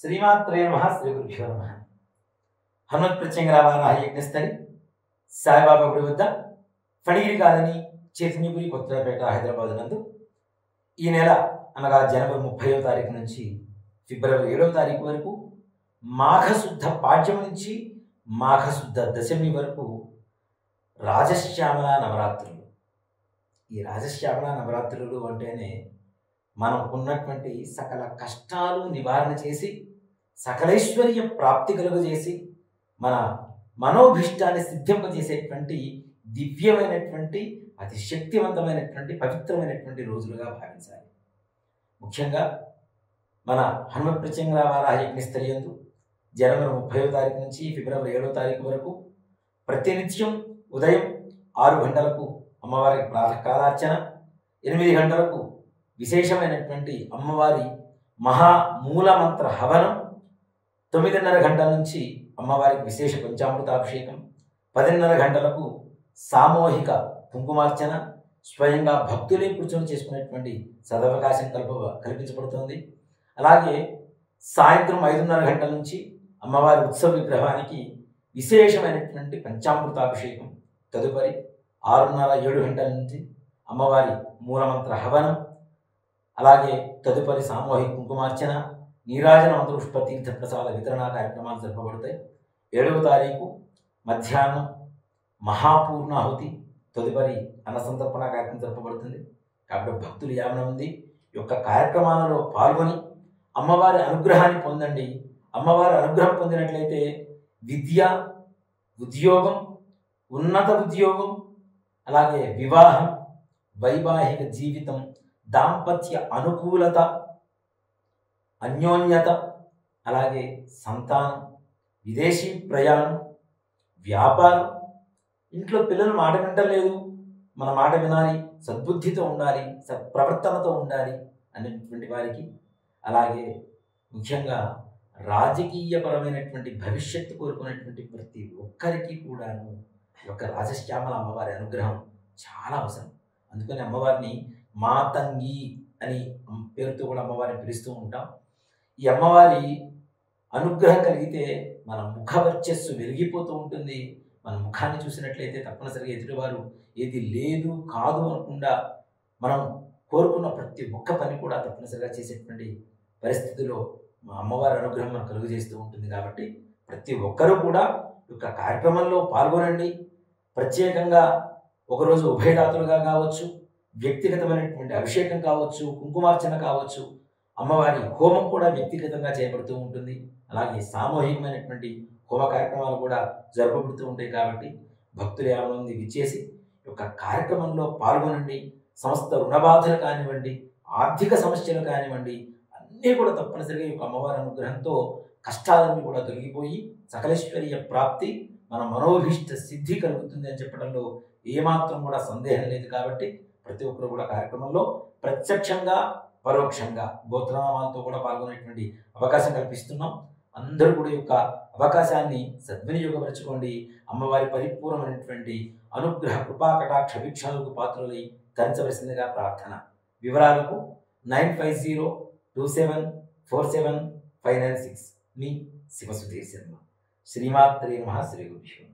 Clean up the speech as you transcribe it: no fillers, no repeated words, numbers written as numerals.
శ్రీమాత్రే నమః శ్రీ గురుభ్యో నమః. హనుమత్ ప్రత్యంగరావారాహ యజ్ఞస్థలి సాయిబాబా గుడి వద్ద ఫణిగిరి కాలనీ చైతన్యపురి కొత్తపేట హైదరాబాద్ నందు ఈ నెల అనగా జనవరి 30వ తారీఖు నుంచి ఫిబ్రవరి 7వ తారీఖు వరకు మాఘశుద్ధ పాడ్యమి నుంచి మాఘశుద్ధ దశమి వరకు రాజశ్యామల నవరాత్రులు. ఈ రాజశ్యామల నవరాత్రులు అంటేనే మనం ఉన్నటువంటి సకల కష్టాలు నివారణ చేసి సకలైశ్వర్య ప్రాప్తి కలుగజేసి మన మనోభిష్టాన్ని సిద్ధింపజేసేటువంటి దివ్యమైనటువంటి అతి శక్తివంతమైనటువంటి పవిత్రమైనటువంటి రోజులుగా భావించాలి. ముఖ్యంగా మన హనుమత్ ప్రత్యంగరావారాహ యజ్ఞస్థలి యందు జనవరి 30వ తారీఖు నుంచి ఫిబ్రవరి 7వ తారీఖు వరకు ప్రతినిత్యం ఉదయం 6 గంటలకు అమ్మవారికి ప్రాతకాలార్చన, 8 గంటలకు విశేషమైనటువంటి అమ్మవారి మహామూలమంత్ర హవనం, 9:30 గంటల నుంచి అమ్మవారికి విశేష పంచామృతాభిషేకం, 10:30 గంటలకు సామూహిక కుంకుమార్చన స్వయంగా భక్తులే కూర్చొని చేసుకునేటువంటి సదవకాశం కల్పించబడుతుంది. అలాగే సాయంత్రం 5:30 గంటల నుంచి అమ్మవారి ఉత్సవ విగ్రహానికి విశేషమైనటువంటి పంచామృతాభిషేకం, తదుపరి 6:30-7 గంటల నుంచి అమ్మవారి మూలమంత్ర హవనం, అలాగే తదుపరి సామూహిక కుంకుమార్చన, నీరాజన మంత్రపుష్ప తీర్థ ప్రసాద వితరణ కార్యక్రమాలు జరపబడతాయి. 7వ తారీఖు మధ్యాహ్నం మహాపూర్ణాహుతి, తదుపరి అన్నసంతర్పణ కార్యక్రమం జరపబడుతుంది. కాబట్టి భక్తులు యావన ఉంది ఈ యొక్క కార్యక్రమాలలో పాల్గొని అమ్మవారి అనుగ్రహాన్ని పొందండి. అమ్మవారి అనుగ్రహం పొందినట్లయితే విద్య, ఉద్యోగం, ఉన్నత ఉద్యోగం, అలాగే వివాహం, వైవాహిక జీవితం, దాంపత్య అనుకూలత, అన్యోన్యత, అలాగే సంతానం, విదేశీ ప్రయాణం, వ్యాపారం, ఇంట్లో పిల్లలు మాట వింటలేదు, మన మాట వినాలి, సద్బుద్ధితో ఉండాలి, సత్ప్రవర్తనతో ఉండాలి అనేటువంటి వారికి, అలాగే ముఖ్యంగా రాజకీయపరమైనటువంటి భవిష్యత్తు కోరుకునేటువంటి ప్రతి ఒక్కరికి కూడాను ఒక రాజశ్యామల అమ్మవారి అనుగ్రహం చాలా అవసరం. అందుకని అమ్మవారిని మాతంగి అని పేరుతో కూడా అమ్మవారిని పిలుస్తూ ఉంటాం. ఈ అమ్మవారి అనుగ్రహం కలిగితే మన ముఖ వర్చస్సు వెలిగిపోతూ ఉంటుంది. మన ముఖాన్ని చూసినట్లయితే తప్పనిసరిగా ఎదుటివారు ఏది లేదు కాదు అనకుండా మనం కోరుకున్న ప్రతి ఒక్క పని కూడా తప్పనిసరిగా చేసేటువంటి పరిస్థితిలో మా అమ్మవారి అనుగ్రహం మనకు కలుగజేస్తూ ఉంటుంది. కాబట్టి ప్రతి ఒక్కరూ కూడా ఈ యొక్క కార్యక్రమంలో పాల్గొనండి. ప్రత్యేకంగా ఒకరోజు ఉభయదాతులుగా కావచ్చు, వ్యక్తిగతమైనటువంటి అభిషేకం కావచ్చు, కుంకుమార్చన కావచ్చు, అమ్మవారి హోమం కూడా వ్యక్తిగతంగా చేయబడుతూ ఉంటుంది. అలాగే సామూహికమైనటువంటి హోమ కార్యక్రమాలు కూడా జరపబడుతూ ఉంటాయి. కాబట్టి భక్తులు ఏమైనా విచ్చేసి ఈ యొక్క కార్యక్రమంలో పాల్గొనండి. సమస్త రుణబాధలు కానివ్వండి, ఆర్థిక సమస్యలు కానివ్వండి, అన్నీ కూడా తప్పనిసరిగా ఈ యొక్క అమ్మవారి అనుగ్రహంతో కష్టాలన్నీ కూడా తొలగిపోయి సకలేశ్వర్య ప్రాప్తి, మన మనోభీష్ట సిద్ధి కలుగుతుంది అని చెప్పడంలో ఏమాత్రం కూడా సందేహం లేదు. కాబట్టి ప్రతి ఒక్కరు కూడా కార్యక్రమంలో ప్రత్యక్షంగా పరోక్షంగా గోత్రనామాలతో కూడా పాల్గొనేటువంటి అవకాశం కల్పిస్తున్నాం. అందరూ కూడా ఈ యొక్క అవకాశాన్ని సద్వినియోగపరచుకోండి. అమ్మవారి పరిపూర్ణమైనటువంటి అనుగ్రహ కృపా కటాక్ష వీక్షణలకు పాత్రలై తరించవలసిందిగా ప్రార్థన. వివరాలకు 9502747596 మీ శివసుధీర్ శర్మ. శ్రీమాత్రే నమః శ్రీ గురుభ్యో.